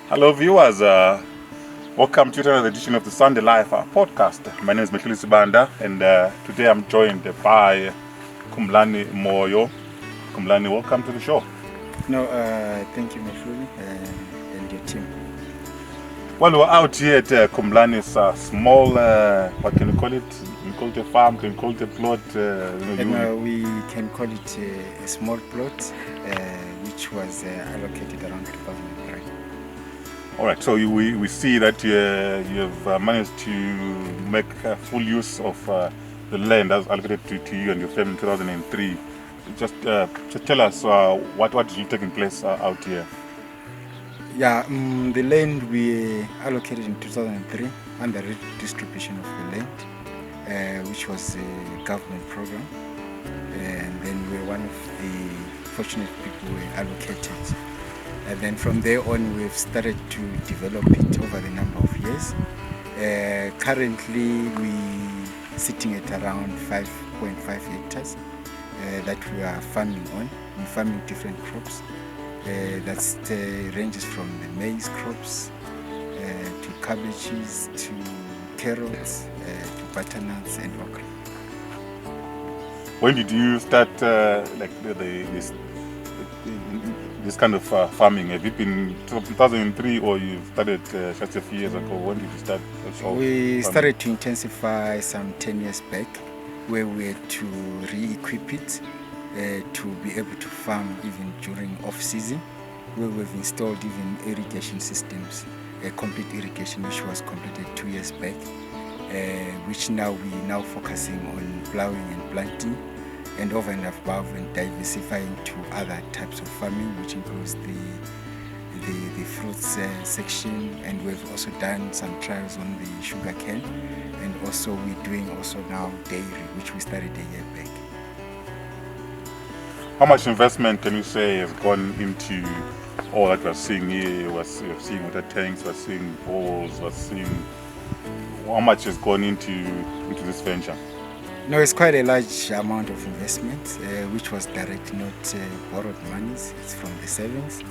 Hello viewers, welcome to another edition of the Sunday Life podcast. My name is Sibanda, and today I'm joined by Kumbulani Moyo. Kumbulani, welcome to the show. No, thank you, Mefluli, and your team. Well, we're out here at Kumbulani's small, what can you call it? Can you call it a farm? Can you call it a plot? We can call it a small plot, which was allocated around 2003. All right, so we see that you've managed to make full use of the land that was allocated to you and your family in 2003. Just tell us what is taking place out here. Yeah, the land we allocated in 2003 under redistribution of the land, which was a government program, and then we were one of the fortunate people who were allocated. And then from there on, we've started to develop it over the number of years. Currently, we're sitting at around 5.5 hectares that we are farming on. We're farming different crops. That ranges from the maize crops to cabbages to carrots to butternuts and okra. When did you start this kind of farming? Have you been 2003 or you started just a few years ago? When did you start? We started to intensify some 10 years back, where we had to re-equip it to be able to farm even during off-season, where we've installed even irrigation systems, a complete irrigation which was completed 2 years back, which now we're now focusing on plowing and planting, and over and above and diversifying to other types of farming, which includes the fruits section, and we've also done some trials on the sugar cane, and also we're doing also now dairy, which we started a year back. How much investment can you say has gone into all that we're seeing here? We're seeing water tanks, we're seeing bowls, we're seeing how much has gone into this venture? No, it's quite a large amount of investment, which was direct, not borrowed monies. It's from the savings,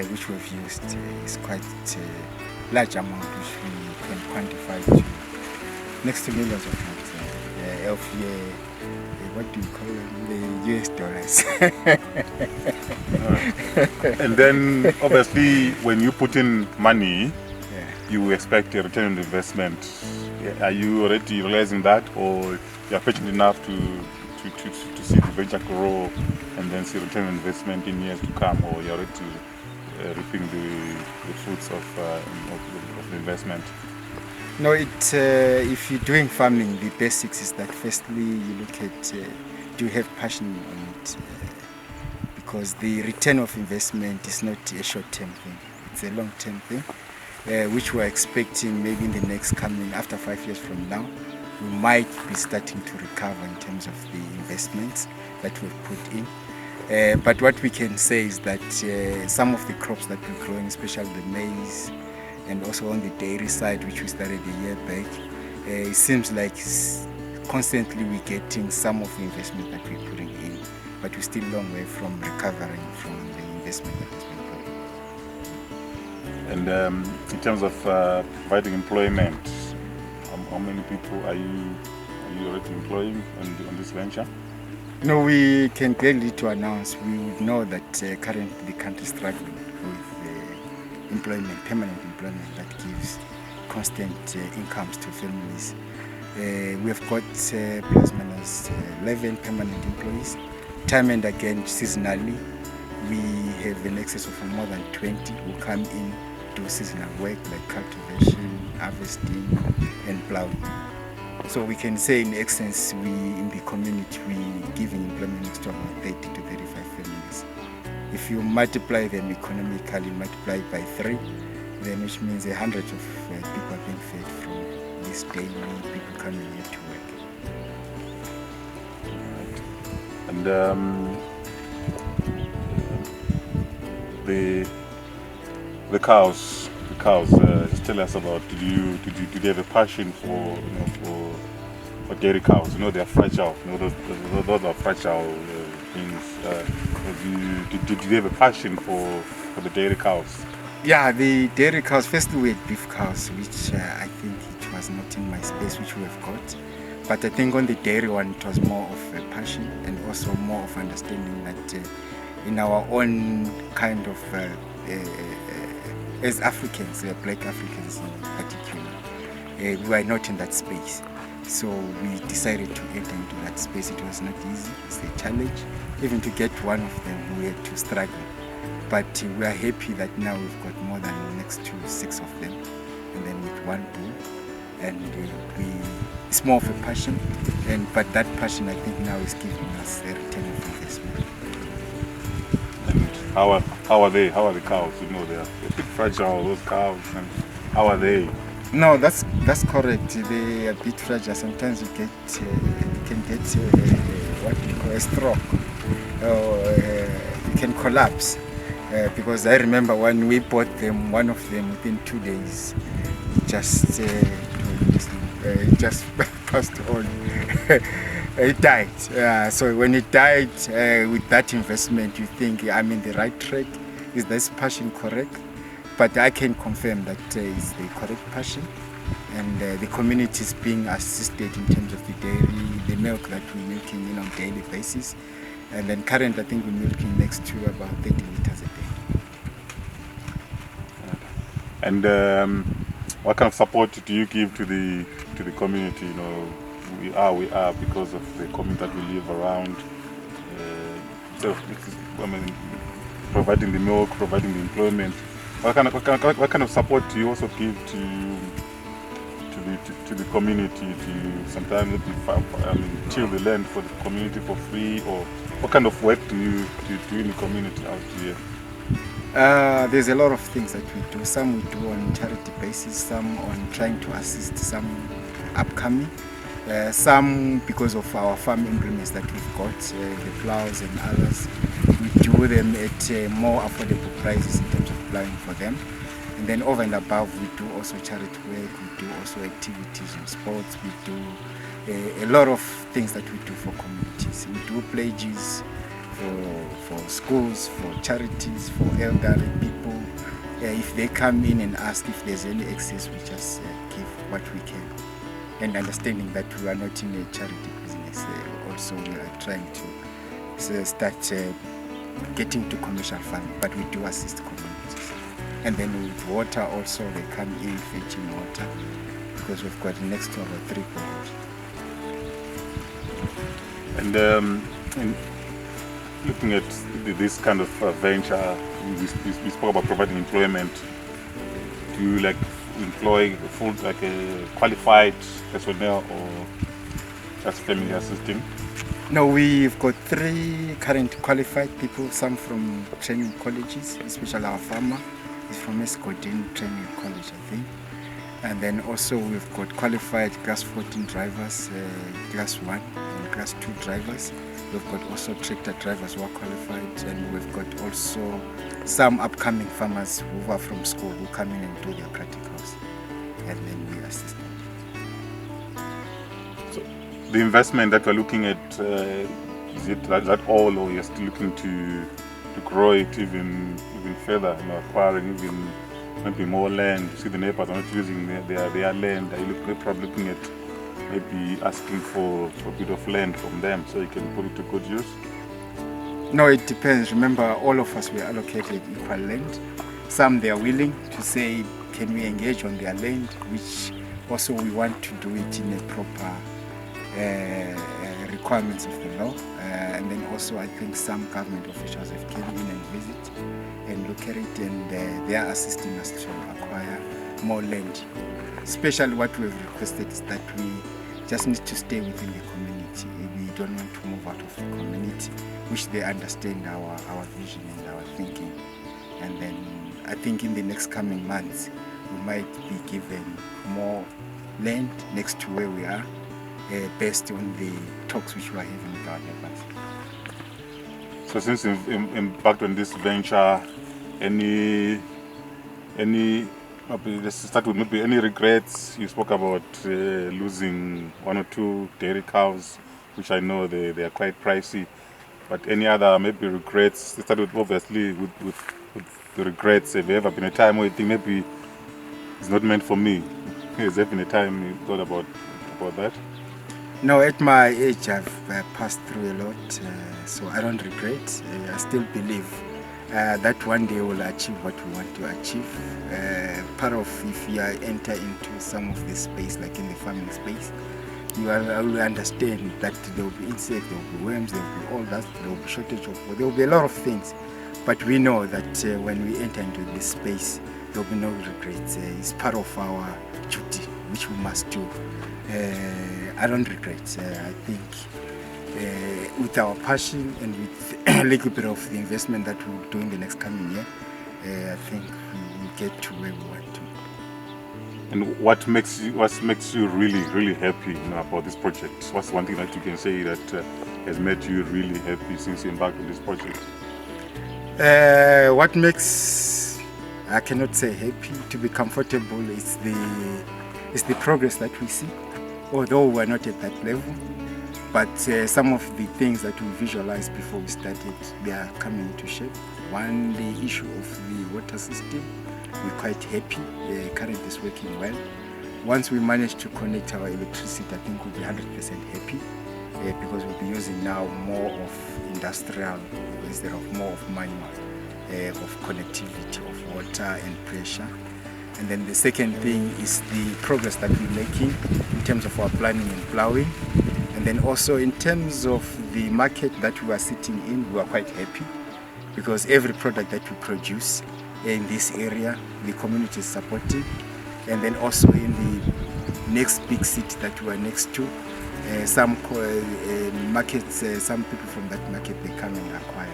which we've used. It's quite a large amount, which we can quantify to next to millions of pounds. What do you call them? The US dollars. And then, obviously, when you put in money, you expect a return on investment. Are you already realizing that, or you are patient enough to see the venture grow and then see return on investment in years to come, or you're already reaping the fruits of the investment? No, if you're doing farming, the basics is that firstly you look at do you have passion on it, because the return of investment is not a short-term thing, it's a long-term thing, which we're expecting maybe in the next after 5 years from now, we might be starting to recover in terms of the investments that we've put in. But what we can say is that some of the crops that we're growing, especially the maize, and also on the dairy side, which we started a year back, it seems like constantly we're getting some of the investment that we're putting in, but we're still a long way from recovering from the investment that has been put in. And in terms of providing employment, how many people are you already employing on this venture? No, we can clearly to announce, we would know that currently the country is struggling with employment, permanent employment that gives constant incomes to families. We have got plus minus 11 permanent employees. Time and again, seasonally, we have an excess of more than 20 who come in, do seasonal work like cultivation, harvesting, and plowing. So we can say in essence, in the community, we giving employment to about 30 to 35 families. If you multiply them economically, multiply by 3, then which means hundreds of people are being fed from this daily people coming here to work. And the cows. Just tell us about. Did you have a passion for dairy cows? They're fragile. Those are fragile things. Did you have a passion for the dairy cows? Yeah, the dairy cows, firstly we had beef cows, which I think it was not in my space, which we have got. But I think on the dairy one, it was more of a passion and also more of understanding that in our own kind of, as Africans, black Africans in particular, we are not in that space. So we decided to enter into that space. It was not easy, it's a challenge. Even to get one of them, we had to struggle. But we are happy that now we've got more than next to 6 of them, and then with one bull. And it's more of a passion, but that passion I think now is giving us a return of investment. And how are they? How are the cows? You know, they are a bit fragile, those cows. And how are they? No, that's correct. They are a bit fragile. Sometimes you can get what we call a stroke, or you can collapse. Because I remember when we bought them, one of them within 2 days, just passed on. It died. So when it died, with that investment, you think I'm in the right track. Is this passion correct? But I can confirm that it's the correct passion, and the community is being assisted in terms of the dairy, the milk that we're milking on a daily basis. And then currently I think we're milking next to about 30 liters a day. And what kind of support do you give to the community? You know, we are because of the community that we live around. So I mean, providing the milk, providing the employment. What kind of support do you also give to the community? To sometimes till the land for the community for free, or what kind of work do you do in the community out here? There's a lot of things that we do. Some we do on charity basis, some on trying to assist some upcoming, some because of our farm implements that we've got, the plows and others. We do them at more affordable prices in terms of plowing for them. And then over and above, we do also charity work, we do also activities in sports, we do a lot of things that we do for communities. We do pledges for schools, for charities, for elderly people. If they come in and ask if there's any excess, we just give what we can. And understanding that we are not in a charity business, also we are trying to start getting to commercial farming, but we do assist communities. And then with water also, they come in fetching water, because we've got next to about 3 boreholes. And looking at this kind of venture, we spoke about providing employment. Do you employ full a qualified personnel, or just family assisting? No, we've got 3 current qualified people, some from training colleges, especially our farmer is from Escodin Training College, I think. And then also we've got qualified class 14 drivers, class 1 and class 2 drivers. We've got also tractor drivers who are qualified, and we've got also some upcoming farmers who are from school who come in and do their practicals, and then we assist them. So the investment that we're looking at, is it that all, or you're still looking to grow it even further, acquiring even maybe more land? You see the neighbors are not using their land. Are you probably looking at maybe asking for a bit of land from them so you can put it to good use? No, it depends. Remember, all of us were allocated equal land. Some they are willing to say, can we engage on their land, which also we want to do it in a proper requirements of the law. And then also I think some government officials have come in and visit and look at it, and they are assisting us to acquire more land. Especially what we have requested is that we just need to stay within the community. We don't want to move out of the community, which they understand our vision and our thinking. And then I think in the next coming months, we might be given more land next to where we are, based on the talks which we are having with our neighbors. So since you've embarked on this venture, let's start with maybe any regrets. You spoke about losing 1 or 2 dairy cows, which I know they are quite pricey. But any other maybe regrets? It started obviously with the regrets. Have you ever been a time where you think maybe it's not meant for me? Has there been a time you thought about that? No, at my age, I've passed through a lot, so I don't regret. I still believe that one day we'll achieve what we want to achieve. Part of if you enter into some of this space, like in the farming space, you will understand that there will be insects, there will be worms, there will be all that, there will be shortage of, there will be a lot of things. But we know that when we enter into this space, there will be no regrets. It's part of our duty, which we must do. I don't regret. I think with our passion and with a little bit of the investment that we'll do in the next coming year, I think we will get to where we want to. And what makes you really happy, about this project? What's one thing that you can say that has made you really happy since you embarked on this project? What makes, I cannot say happy, to be comfortable is the progress that we see. Although we're not at that level, but some of the things that we visualized before we started, they are coming into shape. One, the issue of the water system, we're quite happy. The current is working well. Once we manage to connect our electricity, I think we'll be 100% happy because we'll be using now more of industrial instead of more of manual, of connectivity of water and pressure. And then the second thing is the progress that we're making in terms of our planning and plowing. And then also in terms of the market that we are sitting in, we are quite happy because every product that we produce in this area, the community is supporting. And then also in the next big city that we are next to, some markets, some people from that market, they come and acquire.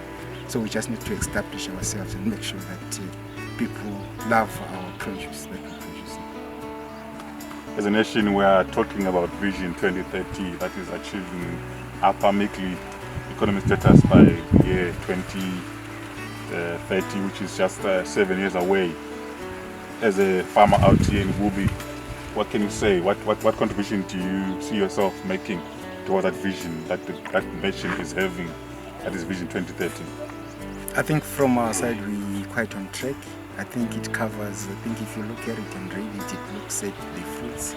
So we just need to establish ourselves and make sure that people love our produce that we produce. As a nation, we are talking about Vision 2030, that is achieving upper middle economic status by year 2030, which is just 7 years away. As a farmer out here in Bubi, what can you say? What contribution do you see yourself making toward that vision that that nation is having, that is Vision 2030? I think from our side, we're quite on track. I think it covers, I think if you look at it and read it, it looks at the fruits,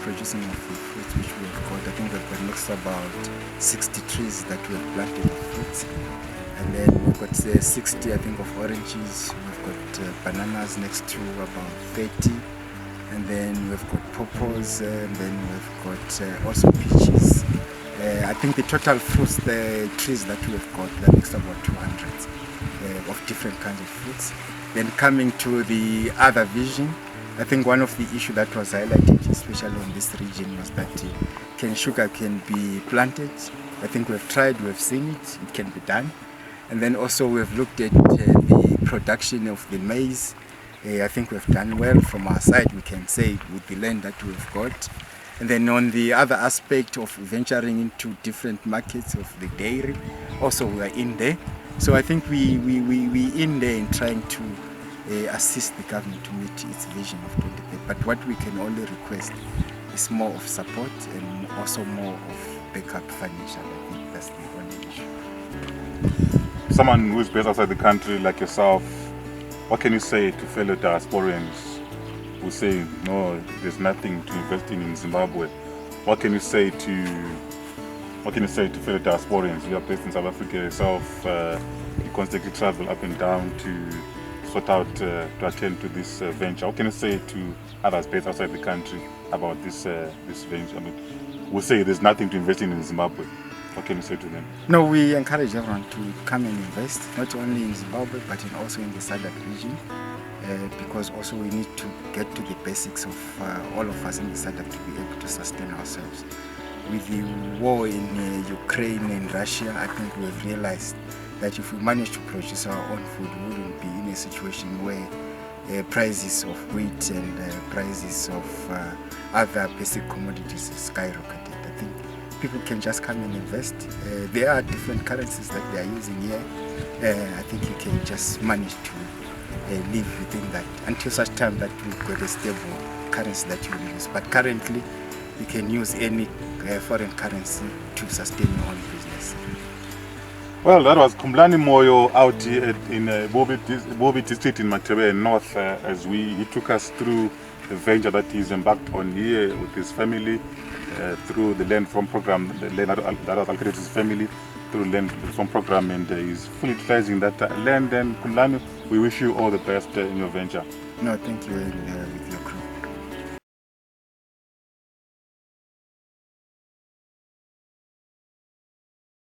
producing of the fruits which we have got. I think we've got next about 60 trees that we have planted of fruits. And then we've got 60, I think, of oranges. We've got bananas next to about 30. And then we've got pawpaws, and then we've got also peaches. I think the total fruits, the trees that we have got, they're next about 200 of different kinds of fruits. Then coming to the other vision, I think one of the issues that was highlighted, especially in this region, was that cane sugar can be planted. I think we've tried, we've seen it, it can be done. And then also we've looked at the production of the maize. I think we've done well from our side, we can say, with the land that we've got. And then on the other aspect of venturing into different markets of the dairy, also we are in there. So I think we in there in trying to assist the government to meet its vision of 2030. But what we can only request is more of support and also more of backup financial. I think that's the only issue. Someone who is based outside the country like yourself, what can you say to fellow diasporans who say, no, there's nothing to invest in Zimbabwe? What can you say to fellow diasporans? You are based in South Africa yourself, you constantly travel up and down to sort out, to attend to this venture. What can you say to others based outside the country about this venture? I mean, we say there's nothing to invest in Zimbabwe. What can you say to them? No, we encourage everyone to come and invest, not only in Zimbabwe, but also in the SADC region, because also we need to get to the basics of all of us in the SADC to be able to sustain ourselves. With the war in Ukraine and Russia, I think we've realized that if we manage to produce our own food, we wouldn't be in a situation where prices of wheat and prices of other basic commodities skyrocketed. I think people can just come and invest. There are different currencies that they are using here. I think you can just manage to live within that until such time that you've got a stable currency that you use. But currently, you can use any foreign currency to sustain your own business. Well, that was Kumbulani Moyo out here in Bubi district in Matabeleland North, as he took us through the venture that he's embarked on here with his family through the land reform program, the land that was allocated to his family through land reform program, and he's fully utilizing that land. And Kumbulani, we wish you all the best in your venture. No, thank you with your